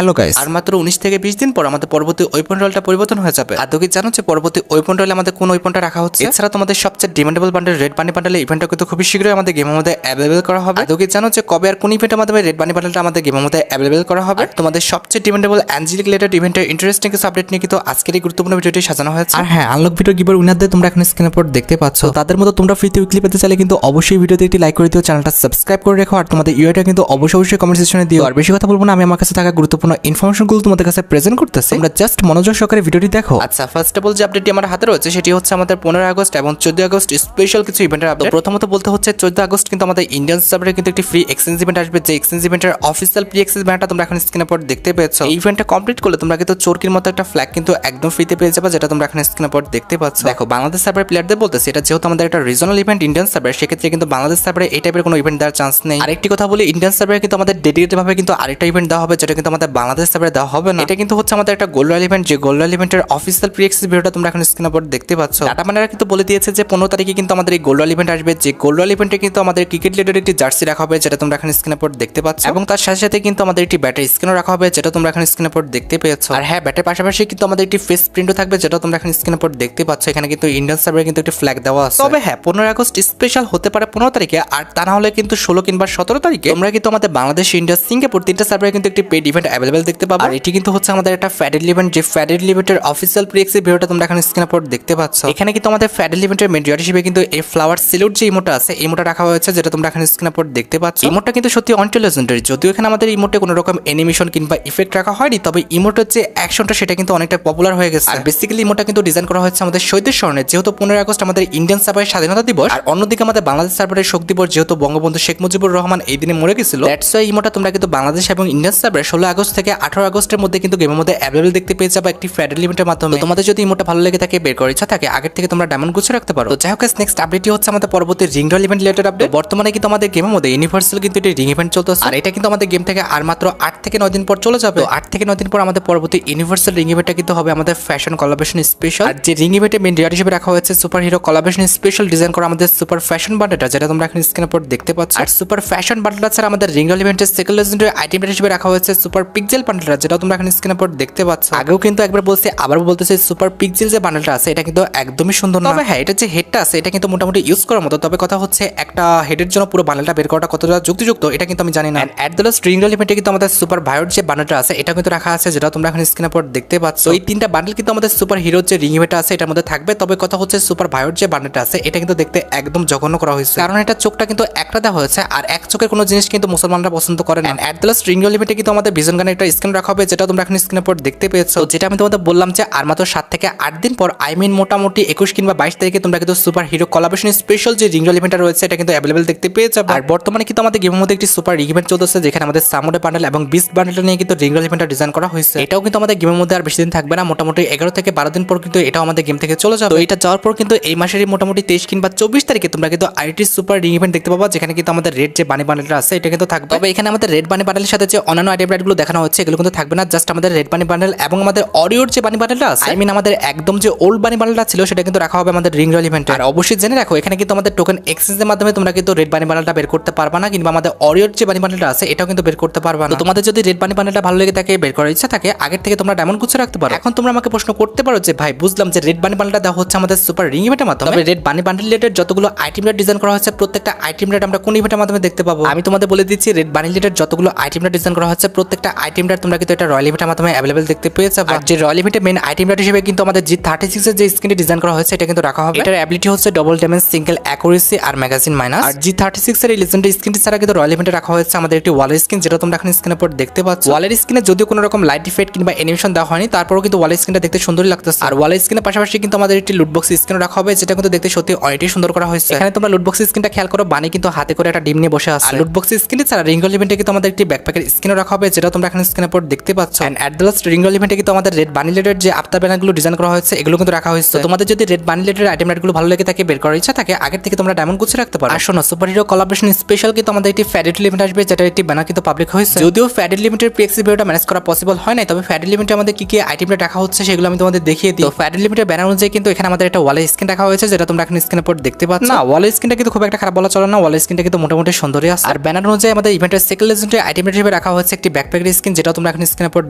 Hello guys, আর মাত্র 19 থেকে 20 দিন পর আমাদের পরবর্তী ওয়েপন রোলটা পরিবর্তন হয়ে যাবে। আর তোকে জানো যে পরবর্তী ওয়েপন রোলে আমাদের কোন ওয়েপনটা রাখা হচ্ছে? এছাড়া তোমাদের সবচেয়ে ডিমান্ডেবল বান্ডেল রেড বানি বান্ডেলের ইভেন্টটা কিন্তু খুবই শীঘ্রই আমাদের গেমের মধ্যে অ্যাভেলেবল করা হবে। আর তোকে জানো যে কবে আর কোন ইভেন্টের মাধ্যমে রেড বানি বান্ডেলটা আমাদের গেমের মধ্যে অ্যাভেলেবল করা হবে? আর তোমাদের সবচেয়ে ডিমান্ডেবল অ্যাঞ্জেলিক রিলেটেড ইভেন্টের ইন্টারেস্টিং কিছু আপডেট নিয়ে কিন্তু আজকের এই গুরুত্বপূর্ণ ভিডিওটি সাজানো হয়েছে। আর হ্যাঁ, আনলক ভিডিও গিভার উইনারদের তোমরা এখন স্ক্রিনের উপর দেখতে পাচ্ছ। তাদের মতো তোমরা ফ্রিতে উইকলি পেতে চাইলে কিন্তু অবশ্যই ভিডিওতে একটি লাইক করে দিও, চ্যানেলটা সাবস্ক্রাইব করে রেখো, আর তোমাদের ইউআইটা কিন্তু অবশ্যই কমেন্ট সেকশনে দিও। আর বেশি কথা বলবো না, আমি আমার কাছে থাকা গুরুত্বপূর্ণ ইনফরমেশনগুলো তোমাদের কাছে প্রেজেন্ট করতেছি, তোমরা জাস্ট মনোযোগ সহকারে ভিডিওটি দেখো। আচ্ছা, ফার্স্ট অফ অল যে আপডেটটি আমার হাতে রয়েছে সেটি হচ্ছে আমাদের 15 আগস্ট এবং 14 আগস্ট স্পেশাল কিছু ইভেন্টের আপডেট। প্রথমত বলতে হচ্ছে 14 আগস্ট কিন্তু আমাদের ইন্ডিয়ান সার্ভারে কিন্তু একটি ফ্রি এক্সচেঞ্জ ইভেন্ট আসবে, যে এক্সচেঞ্জ ইভেন্টের অফিসিয়াল প্রি এক্সেস ব্যানারটা তোমরা এখন স্ক্রিনের উপর দেখতে পেয়েছো। এই ইভেন্টটা কমপ্লিট করলে তোমরা কিন্তু চোরকির মতো একটা ফ্ল্যাগ কিন্তু একদম ফ্রিতে পেয়ে যাবে, যেটা তোমরা এখন স্ক্রিনের উপর দেখতে পাচ্ছ। দেখো, বাংলাদেশ সার্ভার প্লেয়ারদের বলতেছে এটা যেহেতু আমাদের একটা রিজনাল ইভেন্ট ইন্ডিয়ান সার্ভার, সেক্ষেত্রে কিন্তু বাংলাদেশ সার্ভারে এই টাইপের কোনো ইভেন্ট দেওয়ার চান্স নেই। আরেকটি কথা বলি, ইন্ডিয়ান সার্ভারে কিন্তু আমাদের ডেডিকেটেড ভাবে কিন্তু আরেকটা ইভেন্ট দেওয়া হবে, যেটা কিন্তু আমাদের বাংলাদেশ সার্ভারে দেওয়া হবে না। এটা কিন্তু হচ্ছে আমাদের একটা গোল্ড রয়্যাল ইভেন্ট, যে গোল্ড রয়্যাল ইভেন্টের অফিসিয়াল প্রি এক্সেস ভিডিওটা তোমরা এখন স্ক্রিনের উপর দেখতে পাচ্ছ। ডাটা ম্যানেরা কিন্তু বলে দিয়েছে যে 15 তারিখে কিন্তু আমাদের এই গোল্ড রয়্যাল ইভেন্ট আসবে, যে গোল্ড রয়্যাল ইভেন্টে কিন্তু আমাদের ক্রিকেট রিলেটেড একটি জার্সি রাখা হবে, যেটা তোমরা এখন স্ক্রিনের উপর দেখতে পাচ্ছ, এবং তার সাথে সাথে কিন্তু আমাদের একটি ব্যাটের স্ক্রিনও রাখা হবে, যেটা তোমরা এখন স্ক্রিনের উপর দেখতে পেয়েছো। আর হ্যাঁ, ব্যাটের পাশাপাশি কিন্তু আমাদের একটি ফেস প্রিন্টও থাকবে, যেটা তোমরা এখন স্ক্রিনের উপর দেখতে পাচ্ছ। এখানে কিন্তু ইন্ডিয়ান সার্ভারে কিন্তু একটি ফ্ল্যাগ দেওয়া আছে। তবে হ্যাঁ, 15 আগস্ট স্পেশাল হতে পারে 15 তারিখে, আর তা না হলে কিন্তু 16 কিংবা 17 তারিখে তোমরা কিন্তু আমাদের বাংলাদেশ, ইন্ডিয়া, সিঙ্গাপুর তিনটা সার্ভারে কিন্তু একটি পেড ইভেন্ট অ্যাভেলেবল দেখতে পাবে। আর এটি কিন্তু হচ্ছে আমাদের একটা ফ্যাডেল ইভেন্ট, যে ফ্যাডেল ইভেন্টের অফিসিয়াল প্রি এক্সেস ভিডিওটা তোমরা এখন স্ক্রিনের উপর দেখতে পাচ্ছ। এখানে কিন্তু আমাদের ফ্যাডেল ইভেন্টের মেন রিওয়ার্ড হিসেবে কিন্তু এই ফ্লাওয়ার সিলুট যে ইমোটা আছে, এই ইমোটা রাখা হয়েছে, যেটা তোমরা এখন স্ক্রিনের উপর দেখতে পাচ্ছ। ইমোটা কিন্তু সত্যি অনলি লেজেন্ডারি, যদিও এখানে আমাদের ইমোটে কোনো রকম অ্যানিমেশন কিংবা ইফেক্ট রাখা হয়নি, তবে ইমোটের যে অ্যাকশনটা সেটা কিন্তু অনেকটা পপুলার হয়ে গেছে। আর বেসিক্যালি ইমোটা কিন্তু ডিজাইন করা হয়েছে আমাদের শহীদের স্মরণে, যেহেতু 15 আগস্ট আমাদের ইন্ডিয়ান সার্ভারের স্বাধীনতা দিবস, আর অন্যদিকে আমাদের বাংলাদেশ সার্ভারের শোক দিবস, যেহেতু বঙ্গবন্ধু শেখ মুজিবুর রহমান এই দিনে মরে গেছিল। দ্যাটস ওয়াই ইমোটা তোমরা কিন্তু বাংলাদেশ এবং ইন্ডিয়ান সার্ভারে 16 আগস্ট থেকে 18 আগস্টের মধ্যে কিন্তু গেমের মধ্যে অ্যাভেলেবল দেখতে পেয়ে যাবে একটি ফ্যাডেল ইভেন্টের মাধ্যমে। তোমাদের যদি ইমোটা ভালো লেগে থাকে, বের করার ইচ্ছা থাকে, আগের থেকে তোমরা ডায়মন্ড গুছিয়ে রাখতে পারো। তো যাই হোক, নেক্সট আপডেটটি হচ্ছে আমাদের পরবর্তী ring royal event related update. বর্তমানে কিন্তু আমাদের গেমের মধ্যে ইউনিভার্সাল কিন্তু একটি রিং ইভেন্ট চলতেছে, আর এটা কিন্তু আমাদের গেম থেকে আর মাত্র 8 থেকে 9 দিন পর চলে যাবে। 8 থেকে 9 দিন পর আমাদের পরবর্তী ইউনিভার্সাল রিং ইভেন্টটা কিন্তু হবে আমাদের ফ্যাশন কোলাবরেশন স্পেশাল। আর যে রিং ইভেন্টে মেন রিওয়ার্ড হিসেবে রাখা হয়েছে super hero collaboration special design করা আমাদের সুপার ফ্যাশন বান্ডেলটা, যেটা তোমরা এখন স্ক্রিনের উপর দেখতে পাচ্ছ। আর সুপার ফ্যাশন বান্ডেলটা ছাড়া আমাদের রিং রয়্যাল ইভেন্টের সেকেন্ড লেজেন্ডারি আইটেম হিসেবে রাখা হয়েছে সুপার পিক্সেল বান্ডেলটা, যেটা তোমরা এখন স্ক্রিনের উপর দেখতে পাচ্ছ। আগেও কিন্তু একবার বলছি, আবার বলতেছি, সুপার পিক্সেল যে বান্ডেলটা আছে এটা কিন্তু একদমই সুন্দর না। তবে হ্যাঁ, এটা যে হেডটা আছে এটা কিন্তু মোটামুটি ইউজ করার মতো। তবে কথা হচ্ছে, একটা হেডের জন্য পুরো বান্ডেলটা বের করাটা কতটা যুক্তিযুক্ত এটা কিন্তু আমি জানি না। এট দ্য লাস্ট রিং রয়্যাল ইভেন্টে কিন্তু আমাদের সুপার ভায়োট যে বান্ডেলটা আছে এটা কিন্তু রাখা আছে, যেটা তোমরা এখন স্ক্রিনের উপর দেখতে পাচ্ছ। এই তিনটা বান্ডেল কিন্তু আমাদের সুপার হিরো যে রিং ইভেন্ট আছে এটার মধ্যে থাকবে। তবে কথা হচ্ছে, সুপার ভায়োট যে বান্ডেলটা আছে এটা কিন্তু দেখতে একদম জঘন্য করা হয়েছে, কারণ এটা চোখটা কিন্তু একটা দেওয়া হয়েছে, আর এক চোখের কোনো জিনিস কিন্তু মুসলমানরা পছন্দ করে না। এট দ্য লাস্ট রিং রয়্যাল ইভেন্টে কিন্তু আমাদের ভিজন গানের একটা স্ক্রিন রাখা হবে, যেটা তোমরা এখন স্ক্রিনের উপর দেখতে পেয়েছো। যেটা আমি তোমাদের বললাম যে আর মাত্র 7 থেকে 8 দিন পর, আই মিন মোটামুটি 21 কিংবা 22 তারিখে তোমরা কিন্তু সুপার হিরো কোলাবরেশন স্পেশাল যে রিং রয়্যাল ইভেন্টটা রয়েছে এটা কিন্তু অ্যাভেলেবল দেখতে পেয়ে যাবে। আর বর্তমানে কিন্তু আমাদের গেমের মধ্যে একটি সুপার রিং ইভেন্ট চলতেছে, যেখানে আমাদের সামুরে বান্ডেল এবং বিস্ট বান্ডেলটা নিয়ে কিন্তু রিং রয়্যাল ইভেন্টটা ডিজাইন করা হয়েছে। এটাও কিন্তু আমাদের গেমের মধ্যে আর বেশি দিন থাকবে না, মোটামুটি 11 থেকে 12 দিন পর কিন্তু এটাও আমাদের গেম থেকে চলে যাবে। তো এটা যাওয়ার পর কিন্তু এই মাসেরই মোটামুটি 23 কিংবা 24 তারিখে তোমরা কিন্তু আইটি সুপার রিং ইভেন্ট দেখতে পাবা, যেখানে কিন্তু আমাদের রেড যে বানি বান্ডেলটা আছে এটা কিন্তু থাকবে। তবে এখানে আমাদের রেড বানি বান্ডেলের সাথে যে অন্যান্য আইটেম রাইটগুলো দেখানো হচ্ছে এগুলো কিন্তু থাকবে না, জাস্ট আমাদের রেড বানি বান্ডেল এবং আমাদের অরিওর যে বানি বান্ডেলটা আছে, আই মিন আমাদের একদম যে ওল্ড বানি বান্ডেলটা ছিল সেটা কিন্তু রাখা হবে আমাদের রিং রয়্যাল ইভেন্টে। আর অবশ্যই জেনে রাখো, এখানে কিন্তু আমাদের টোকেন এক্সচেঞ্জের মাধ্যমে তোমরা কিন্তু রেড বানি বান্ডেলটা বের করতে পারবা না, কিংবা আমাদের অরিওর যে বানি বান্ডেলটা আছে এটাও কিন্তু বের করতে পারবা না। তো তোমাদের যদি রেড বানি বান্ডেলটা ভালো লেগে থাকে, বের করার ইচ্ছা থাকে, আগের থেকে তোমরা ডায়মন্ড গুছিয়ে রাখতে পারো। এখন তোমরা আমাকে প্রশ্ন করতে পারো যে ভাই, বুঝলাম যে রেড বানি বান্ডেলটা দেওয়া হচ্ছে আমাদের সুপার রিং ইভেন্টের মাধ্যমে, তবে রেড বানি বান্ডেল রিলেটেড যতগুলো আইটেম রেট ডিজাইন করা হচ্ছে প্রত্যেকটা আইটেম রেট আমরা কোন ইভেন্টের মাধ্যমে দেখতে পাবো? আমি তোমাদের বলে দিচ্ছি, রেড বানি রিলেটেড যতগুলো আইটেম রেট ডিজাইন করা হচ্ছে প্রত্যেকটা আইটেম রেট তোমরা কিন্তু এটা রয়্যাল ইভেন্টের মাধ্যমে অ্যাভেলেবল দেখতে পেয়ে যাবে। আর যে রয়্যাল ইভেন্টের মেন আইটেম রেট হিসেবে কিন্তু আমাদের G36 এর যে স্ক্রিনটি ডিজাইন করা হয়েছে এটা কিন্তু রাখা হবে। এটার অ্যাবিলিটি হচ্ছে ডবল ড্যামেজ, সিঙ্গেল অ্যাকুরেসি আর ম্যাগাজিন মাইনাস। আর G36 এর এই লেজেন্ডারি স্ক্রিনটি ছাড়া কিন্তু রয়্যাল ইভেন্টে রাখা হয়েছে আমাদের একটি ওয়ালের স্ক্রিন, যেটা তোমরা এখন স্ক্রিনের উপর দেখতে পাচ্ছ। ওয়ালের স্ক্রিনে যদিও কোনো রকম লাইট ইফেক্ট কিংবা অ্যানিমেশন দেওয়া হয়নি, তারপরেও কিন্তু ওয়ালের স্ক্রিনটা দেখতে সুন্দরই লাগতেছে। আর ওয়ালের স্ক্রিনের পাশাপাশি কিন্তু আমাদের একটি লুটবক্স স্ক্রিন রাখা হবে, যেটা কিন্তু দেখতে সত্যি অনেকটাই সুন্দর করা হয়েছে। এখানে তোমরা লুটবক্স স্ক্রিনটা খেয়াল করো, বানি কিন্তু হাতে করে একটা ডিম নিয়ে বসে আছে। আর লুটবক্স স্ক্রিন ছাড়া রিং রয়্যাল ইভেন্টে কিন্তু আমাদের একটি ব্যাকপ্যাকের স্ক্রিনও রাখা হবে, যেটা তোমরা এখন স্ক্রিনের উপর দেখতে পাচ্ছ। And at the last ring royal ইভেন্টে কিন্তু আমাদের রেড বানি রিলেটেড যে আফতার ব্যানারগুলো ডিজাইন করা হয়েছে এগুলো কিন্তু রাখা হয়েছে। তোমাদের যদি রেড বানি রিলেটেড আইটেম রেটগুলো ভালো লেগে থাকে, বের করার ইচ্ছা থাকে, আগের থেকে তোমরা ডায়মন্ড গুছিয়ে রাখতে পারো। আর শোনো, সুপার হিরো কোলাবরেশন স্পেশাল কিন্তু আমাদের একটি ফ্যাডেল ইভেন্ট আসবে, যেটা একটি ব্যানার কিন্তু পাবলিক হয়েছে। যদিও ফ্যাডেল লিমিটেড প্রি এক্সেস ভিডিওটা ম্যানেজ করা পসিবল হয় না, তবে ফ্যাডেল লিমিটে আমাদের কি কি আইটেম রেট রাখা হচ্ছে সেগুলো আমি তোমাদের দেখিয়ে দিই। তো ফ্যাডেল লিমিটের ব্যানার অনুযায়ী কিন্তু এখানে আমাদের একটা ওয়ালের স্ক্রিন রাখা হয়েছে, যেটা তোমরা এখন স্ক্রিনের উপর দেখতে পাচ্ছ। না, ওয়ালের স্ক্রিনটা কিন্তু খুব একটা খারাপ বলা চলে না, ওয়ালের স্ক্রিনটা কিন্তু মোটামুটি সুন্দরই আছে। আর ব্যানার অনুযায়ী আমাদের ইভেন্টের সেকেন্ড লেজেন্ডারি আইটেম রেট হিসেবে রাখা হয়েছে একটি ব্যাকপ্যাকের স্ক্রিন, স্কিন, যেটা তোমরা এখন স্ক্রিনের উপর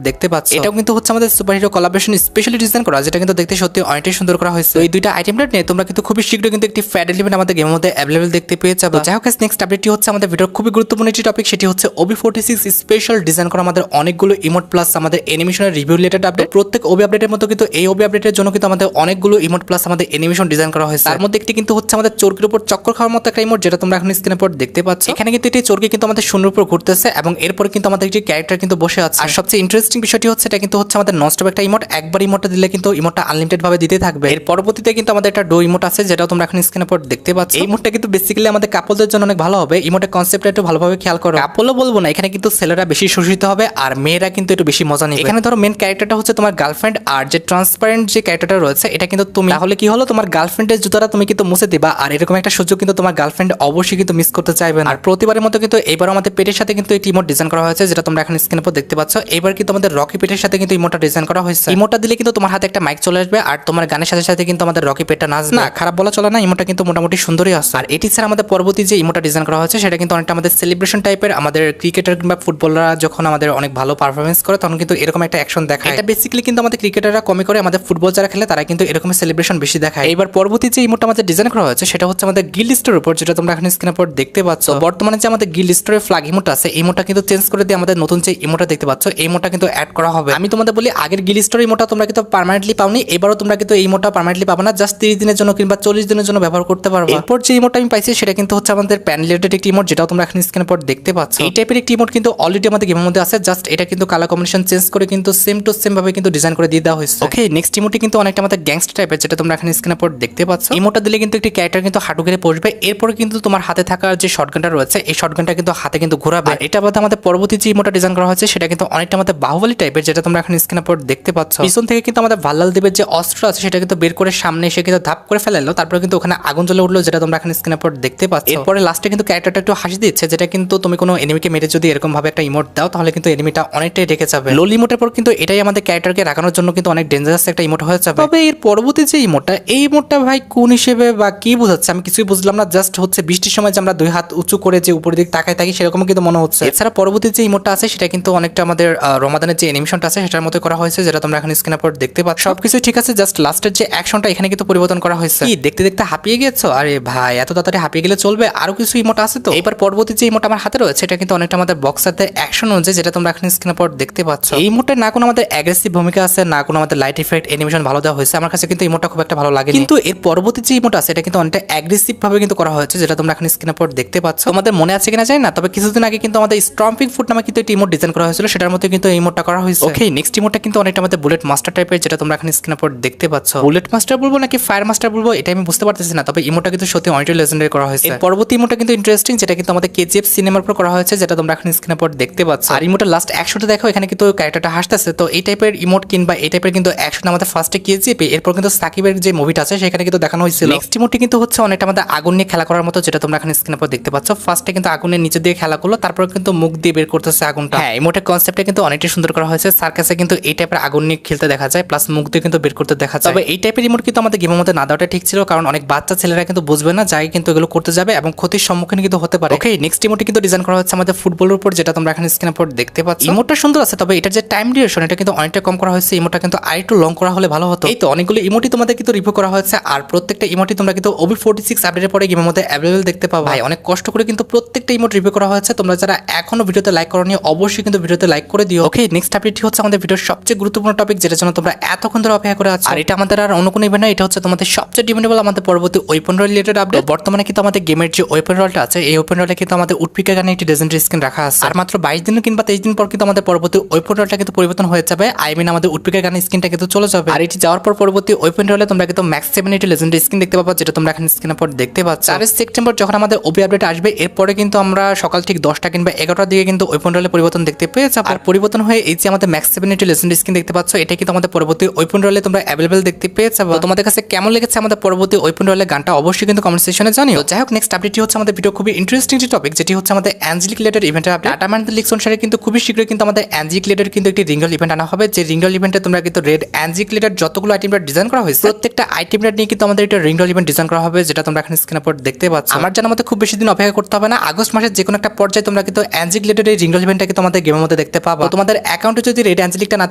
দেখতে পাচ্ছ। এটাও কিন্তু হচ্ছে আমাদের super hero collaboration specially design করা, যেটা কিন্তু দেখতে সত্যি অনেকটাই সুন্দর করা হয়েছে। এই দুইটা আইটেমটা নিয়ে তোমরা কিন্তু খুবই শীঘ্রই কিন্তু একটি ফ্যাড এলিমেন্ট আমাদের গেমের মধ্যে অ্যাভেলেবল দেখতে পেয়ে যাবে। যাই হোক, নেক্সট আপডেটটি হচ্ছে আমাদের ভিডিওর খুবই গুরুত্বপূর্ণ একটি টপিক, সেটি হচ্ছে OB46 স্পেশাল ডিজাইন করা আমাদের অনেকগুলো ইমোট প্লাস আমাদের অ্যানিমেশনের রিভিউ রিলেটেড আপডেট। প্রত্যেক OB আপডেটের মতো কিন্তু এই OB আপডেটের জন্য কিন্তু আমাদের অনেকগুলো ইমোট প্লাস আমাদের অ্যানিমেশন ডিজাইন করা হয়েছে। তার মধ্যে একটি কিন্তু হচ্ছে আমাদের চোরকির উপর চক্কর খাওয়ার মতো একটা ইমোট, যেটা তোমরা এখন স্ক্রিনের উপর দেখতে পাচ্ছ। এখানে কিন্তু এটি চোরকি কিন্তু আমাদের শূন্যের উপর ঘুরতেছে এবং এরপরে কিন্তু আমাদের একটি ক্যারেক্টার কিন্তু বসে আছে। আর সবচেয়ে ইন্টারেস্টিং বিষয়টি হচ্ছে এটা কিন্তু হচ্ছে আমাদের ননস্টপ একটা ইমোট। একবার ইমোটটা দিলে কিন্তু ইমোটটা আনলিমিটেড ভাবে দিতে থাকবে। এর পরবর্তীতে কিন্তু আমাদের একটা ডো ইমোট আছে, যেটা তোমরা এখন স্ক্রিনের উপর দেখতে পাচ্ছ। এই ইমোটটা কিন্তু বেসিক্যালি আমাদের কাপলদের জন্য অনেক ভালো হবে। ইমোটের কনসেপ্টটা একটু ভালোভাবে খেয়াল করো। কাপলও বলবো না, এখানে কিন্তু ছেলেরা বেশি শোষিত হবে আর মেয়েরা কিন্তু একটু বেশি মজা নেবে। এখানে ধরো মেন ক্যারেক্টারটা হচ্ছে তোমার গার্লফ্রেন্ড, আর যে ট্রান্সপারেন্ট যে ক্যারেক্টারটা রয়েছে এটা কিন্তু তুমি। তাহলে কি হলো, তোমার গার্লফ্রেন্ডের জুতাটা তুমি কিন্তু মুছে দিবা, আর এরকম একটা সুযোগ কিন্তু তোমার গার্লফ্রেন্ড অবশ্যই কিন্তু মিস করতে চাইবে না। আর প্রতিবারের মতো কিন্তু এবার আমাদের পেটের সাথে কিন্তু এই ইমোট ডিজাইন করা হয়েছে, যেটা তোমরা এখন স্ক্রিনের উপর দেখতে পাচ্ছ। এবার কিন্তু আমাদের রকি পেটের সাথে কিন্তু ইমোটটা ডিজাইন করা হয়েছে। ইমোটটা দিলে কিন্তু তোমার হাতে একটা মাইক চলে আসবে আর তোমার গানের সাথে সাথে কিন্তু আমাদের রকি পেটটা নাচবে। না, খারাপ বলা চলে না, ইমোটটা কিন্তু মোটামুটি সুন্দরই আছে। আর এটি ছাড়া আমাদের পরবর্তী যে ইমোটটা ডিজাইন করা হয়েছে সেটা কিন্তু অনেকটা আমাদের সেলিব্রেশন টাইপের। আমাদের ক্রিকেটার কিংবা ফুটবলাররা যখন আমাদের অনেক ভালো পারফরমেন্স করে তখন কিন্তু এরকম একটা অ্যাকশন দেখায়। এটা বেসিক্যালি কিন্তু আমাদের ক্রিকেটাররা কমই করে, আমাদের ফুটবল যারা খেলে তারা কিন্তু এরকম সেলিব্রেশন বেশি দেখায়। এবার পরবর্তী যে ইমোটটা আমাদের ডিজাইন করা হয়েছে সেটা হচ্ছে আমাদের গিল স্টোরের উপর, যেটা তোমরা এখন স্ক্রিনের উপর দেখতে পাচ্ছ। বর্তমানে যে আমাদের গিল স্টোরের ফ্ল্যাগ ইমোটটা আছে, এই ইমোটটা কিন্তু চেঞ্জ করে দিয়ে আমাদের নতুন যে ইমোটটা দেখতে পাচ্ছ এই ইমোটটা কিন্তু অ্যাড করা হবে। আমি তোমাদের বলি, আগের গিল স্টোর ইমোটটা তোমরা কিন্তু পার্মানেন্টলি পাওনি, এবারও তোমরা কিন্তু এই ইমোটটা পার্মানেন্টলি পাবে না, জাস্ট 30 দিনের জন্য কিংবা 40 দিনের জন্য ব্যবহার করতে পারবে। এরপর যে ইমোটটা আমি পাইছি সেটা কিন্তু হচ্ছে আমাদের প্যান রিলেটেড একটি ইমোট, যেটাও তোমরা এখন স্ক্রিনের উপর দেখতে পাচ্ছ। এই টাইপের একটি ইমোট কিন্তু অলরেডি আমাদের গেমের মধ্যে আছে, জাস্ট এটা কিন্তু কালার কম্বিনেশন চেঞ্জ করে কিন্তু সেম টু সেম ভাবে কিন্তু ডিজাইন করে দিয়ে দেওয়া হয়েছে। ওকে, নেক্সট ইমোটটি কিন্তু অনেকটা আমাদের গ্যাংস্টার টাইপের, যেটা তোমরা এখন স্ক্রিনের উপর দেখতে পাচ্ছ। ইমোটটা দিলে কিন্তু একটি ক্যারেক্টার কিন্তু হাঁটু গেড়ে বসবে, এরপরে কিন্তু তোমার হাতে থাকা যে শটগানটা রয়েছে এই শটগানটা কিন্তু হাতে কিন্তু ঘোরাবে। এটা বাদে আমাদের পরবর্তী যে ইমোটটা ডিজাইন করা হয়েছে সেটা কিন্তু অনেকটা আমাদের বাহুবলী টাইপের, যেটা তোমরা এখন স্ক্রিনের উপর দেখতে পাচ্ছ। পিছন থেকে কিন্তু আমাদের ভাল্লাল দেবের যে অস্ত্র আছে সেটা কিন্তু বের করে সামনে এসে কিন্তু ধাপ করে ফেলালো, তারপরে কিন্তু ওখানে আগুন জ্বলে উঠলো, যেটা তোমরা এখন স্ক্রিনের উপর দেখতে পাচ্ছ। এরপরে লাস্টে কিন্তু ক্যারেক্টারটা একটু হাসি দিচ্ছে, যেটা কিন্তু তুমি কোনো এনিমিকে মেরে যদি এরকম ভাবে একটা ইমোট দাও তাহলে কিন্তু এনিমিটা অনেকটাই রেখে যাবে। লোল ইমোটের পর কিন্তু এটাই আমাদের ক্যারেক্টারকে রাখানোর জন্য কিন্তু অনেক ডেঞ্জারাস একটা ইমোট হয়ে যাবে। তবে এর পরবর্তী যে ইমোটটা, এই ইমোটটা ভাই কোন হিসেবে বা কি বোঝাচ্ছে আমি কিছুই বুঝলাম না। জাস্ট হচ্ছে বৃষ্টির সময় যে আমরা দুই হাত উঁচু করে যে উপরের দিকে তাকাই থাকি সেরকম কিন্তু মনে হচ্ছে। এছাড়া পরবর্তী যে ইমোটটা আছে সেটা কিন্তু অনেকটা আমাদের রমাদানের যে অ্যানিমেশনটা আছে সেটার মতো করা হয়েছে, যেটা তোমরা এখন স্ক্রিনের উপর দেখতে পাচ্ছ। সবকিছু ঠিক আছে, জাস্ট লাস্টের যে অ্যাকশনটা এখানে কিন্তু পরিবর্তন করা হয়েছে। কি দেখতে দেখতে হাঁপিয়ে গেছো? আরে ভাই, এত তাড়াতাড়ি হাঁপিয়ে গেলে চলবে? আরো কিছু ইমোট আছে তো। এবার পরবর্তী যে ইমোট আমার হাতে রয়েছে এটা কিন্তু অনেকটা আমাদের বক্সারদের অ্যাকশন অনুযায়ী, যেটা তোমরা এখন স্ক্রিনের উপর দেখতে পাচ্ছ। এই ইমোটে না কোনো আমাদের অ্যাগ্রেসিভ ভূমিকা আছে, না কোনো আমাদের লাইট ইফেক্ট অ্যানিমেশন ভালো দেওয়া হয়েছে। আমার কাছে কিন্তু ইমোটটা খুব একটা ভালো লাগে। কিন্তু এর পরবর্তী যে ইমোট আছে এটা কিন্তু অনেকটা অ্যাগ্রেসিভ ভাবে কিন্তু করা হয়েছে, যেটা তোমরা এখন স্ক্রিনের উপর দেখতে পাচ্ছ। তোমাদের মনে আছে কিনা জানি না, তবে কিছুদিন আগে কিন্তু আমাদের স্টম্পিং ফুট নামে কিন্তু একটি ইমোট ডিজাইন করা হয়েছিল, সেটার মধ্যে কিন্তু এই ইমোটটা করা হয়েছে। ওকে, নেক্সট ইমোটটা কিন্তু অনেকটা আমাদের বুলেট মাস্টার টাইপের, যেটা তোমরা এখন স্ক্রিনের উপর দেখতে পাচ্ছ। বুলেট মাস্টার বলবো নাকি ফায়ার মাস্টার বলবো এটা আমি বুঝতে পারতেছি না, তবে ইমোটটা কিন্তু সত্যি অনেকটাই লেজেন্ডারি করা হয়েছে। পরবর্তী ইমোটটা কিন্তু ইন্টারেস্টিং, যেটা কিন্তু আমাদের কেজিএফ সিনেমার উপর করা হয়েছে, যেটা তোমরা এখন স্ক্রিনের উপর দেখতে পাচ্ছ। আর ইমোটের লাস্ট অ্যাকশনটা দেখো, এখানে কিন্তু ক্যারেক্টারটা হাসতেছে। তো এই টাইপের ইমোট কিংবা এই টাইপের কিন্তু অ্যাকশন আমাদের ফার্স্টে কেজিএফ, এরপর কিন্তু সাকিবের যে মুভিটা আছে সেখানে কিন্তু দেখানো হয়েছিল। নেক্সট ইমোটটি কিন্তু হচ্ছে অনেকটা আমাদের আগুন নিয়ে খেলা করার মতো, যেটা তোমরা এখন স্ক্রিনের উপর দেখতে পাচ্ছ। ফার্স্টে কিন্তু আগুনের নিচে দিয়ে খেলা করলো, তারপর কিন্তু মুখ দিয়ে বের করতেছে আগুনটা। হ্যাঁ, ইমোটের কনসেপ্টটা কিন্তু অনেকটাই সুন্দর করা হয়েছে। সার্কাসে কিন্তু এই টাইপের আগুন নিয়ে খেলতে দেখা যায়, প্লাস মুখ দিয়ে কিন্তু বের করতে দেখা যায়। তবে এই টাইপের ইমোট কিন্তু আমাদের গেমের মধ্যে না দেওয়াটা ঠিক ছিল, কারণ অনেক বাচ্চা ছেলেরা কিন্তু বুঝবে না, যাই কিন্তু এগুলো করতে যাবে এবং ক্ষতির সম্মুখীন কিন্তু হতে পারে। ওকে, নেক্সট ইমোটটি কিন্তু ডিজাইন করা হচ্ছে আমাদের ফুটবলের উপর, যেটা তোমরা এখন স্ক্রিনের উপর দেখতে পাচ্ছ। ইমোটটা সুন্দর আছে, তবে এটার যে টাইম ডিউরেশন এটা কিন্তু অনেকটা কম করা হয়েছে। ইমোটটা কিন্তু আরেকটু লং করা হলে ভালো হতো। এই তো অনেকগুলো ইমোটি তোমাদের কিন্তু রিভিউ করা হয়েছে, আর প্রত্যেকটা ইমোটি তোমরা কিন্তু OB46 আপডেটের পরে গেমের মধ্যে অ্যাভেলেবল দেখতে পাবে। ভাই, অনেক কষ্ট করে কিন্তু প্রত্যেকটা ইমোট রিভিউ করা হয়েছে। তোমরা যারা এখনো ভিডিওতে লাইক করোনি অবশ্যই কিন্তু ভিডিওতে লাইক করে দিও। ওকে, নেক্সট আপডেটটি হচ্ছে আমাদের ভিডিওর সবচেয়ে গুরুত্বপূর্ণ টপিক, যেটার জন্য তোমরা এতক্ষণ ধরে অপেক্ষা করে আছো। আর এটা আমাদের আর অন্য কোনো ইভেন্ট না, এটা হচ্ছে তোমাদের সবচেয়ে ডিমান্ডেবল আমাদের পরবর্তী ওয়েপন রোল রিলেটেড আপডেট। বর্তমানে কিন্তু আমাদের গেমের যে ওয়েপন রোলটা আছে এই ওয়েপন রোলে কিন্তু আমাদের উডপিকা গানে একটি লেজেন্ডারি স্কিন রাখা আছে। আর মাত্র 22 দিন কিংবা 23 দিন পর কিন্তু আমাদের পরবর্তী ওয়েপন রোলটা কিন্তু পরিবর্তন হয়ে যাবে। আই মিন আমাদের উডপিকা গানে স্কিনটা কিন্তু চলে যাবে। আর এটি যাওয়ার পর পরবর্তী ওয়েপন রোলে তোমরা কিন্তু ম্যাক্স 7 একটি লেজেন্ডারি স্কিন দেখতে পাবা, যেটা তোমরা এখন স্ক্রিনের পর দেখতে পাচ্ছ। 4 সেপ্টেম্বর যখন আমাদের ওবি আপডেট আসবে, এরপরে কিন্তু আমরা সকাল ঠিক 10টা কিংবা 11টার দিকে কিন্তু ওয়েপন রোলে পরিবর্তন দেখতে পেয়ে যাবো। আর পরিবর্তন হয়ে এই যে আমাদের ম্যাক্স 7 একটি লেজেন্ডারি স্কিন দেখতে পাচ্ছ, এটা কিন্তু আমাদের পরবর্তী ওয়েপন রোলে তোমরা অ্যাভেলেবল দেখতে পেয়ে যাবো। তোমাদের কাছে কেমন লেগেছে আমাদের পরবর্তী ওয়েপন রোলের গানটা অবশ্যই কিন্তু কমেন্ট সেকশনে জানিও। যাই হোক, নেক্সট আপডেটটি হচ্ছে আমাদের ভিডিও খুবই ইন্টারেস্টিং যে টপিক, যেটি হচ্ছে আমাদের অ্যাঞ্জেলিক রিলেটেড ইভেন্টের আপডেট। ডাটা মাইনিং লিক্স অনুসারে কিন্তু খুবই শীঘ্রই কিন্তু আমাদের অ্যাঞ্জেলিক রিলেটেড কিন্তু একটি রিঙ্গল ইভেন্ট আনা হবে। যে রিঙ্গল ইভেন্টে তোমরা কিন্তু রেড অ্যাঞ্জেলিক রিলেটেড যতগুলো আইটেম ডিজাইন করা হয়েছে প্রত্যেকটা আইটেম নিয়ে কিন্তু আমাদের একটা রিঙ্গল ইভেন্ট ডিজাইন করা হবে, যেটা তোমরা এখন স্ক্রিনের উপর দেখতে পাচ্ছ। আমার জানার মতে খুব বেশি দিন অপেক্ষা করতে হবে না, আগস্ট মাসের যে কোনো একটা পর্যায়ে তোমরা কিন্তু অ্যাঞ্জেলিক রিলেটেড এই রিঙ্গল ইভেন্টটা কিন্তু আমাদের গেমের গেমের মধ্যে দেখতে পাবা। তোমাদের অ্যাকাউন্টে যদি রেড অ্যাঞ্জেলিকটা না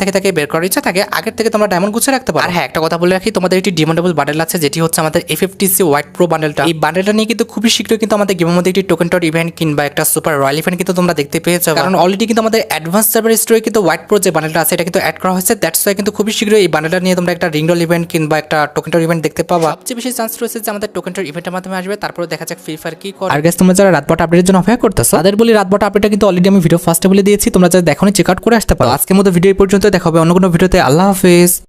থাকে বের করার ইচ্ছা থাকে আগের থেকে তোমরা ডায়মন্ড গুছিয়ে রাখতে পারো। আর হ্যাঁ, একটা কথা বলে রাখি, তোমাদের একটি ডিমান্ডেবল বান্ডেল আছে যেটি হচ্ছে আমাদের FFTC হোয়াইট প্রো বান্ডেলটা। এই বান্ডেলটা নিয়ে কিন্তু খুবই শীঘ্রই কিন্তু আমাদের গেমের মধ্যে একটি টোকেন টট ইভেন্ট কিংবা একটা সুপার রয়্যাল ইভেন্ট কিন্তু তোমরা দেখতে পেয়ে যাবে। কারণ অলরেডি কিন্তু আমাদের অ্যাডভান্স সার্ভার স্টোরে কিন্তু হোয়াইট প্রো যে বান্ডেলটা আছে এটা কিন্তু অ্যাড করা হয়েছে। দ্যাটস ওয়াই কিন্তু খুবই শীঘ্রই এই বান্ডেলটা নিয়ে তোমরা একটা রিং রোল ইভেন্ট কিংবা একটা টোকেন টট ইভেন্ট দেখতে পাবা। সবচেয়ে বেশি চান্স রয়েছে যে আমাদের টোকেন টট ইভেন্টের মাধ্যমে আসবে। তারপরে দেখা যাক ফ্রি ফায়ার কি করে। আর গাইস, তোমরা যারা রাতবট আপডেটের জন্য অপেক্ষা করতেছো তাদের বলি রাতবট আপডেটটা কিন্তু অলরেডি আমি ভিডিও ফার্স্টে বলে দিয়েছি, তোমরা যারা দেখোনি চেক আউট করে আসতে পারো। আজকের মতো ভিডিও এই পর্যন্ত, দেখা হবে অন্য কোনো ভিডিওতে। আল্লাহ হাফেজ।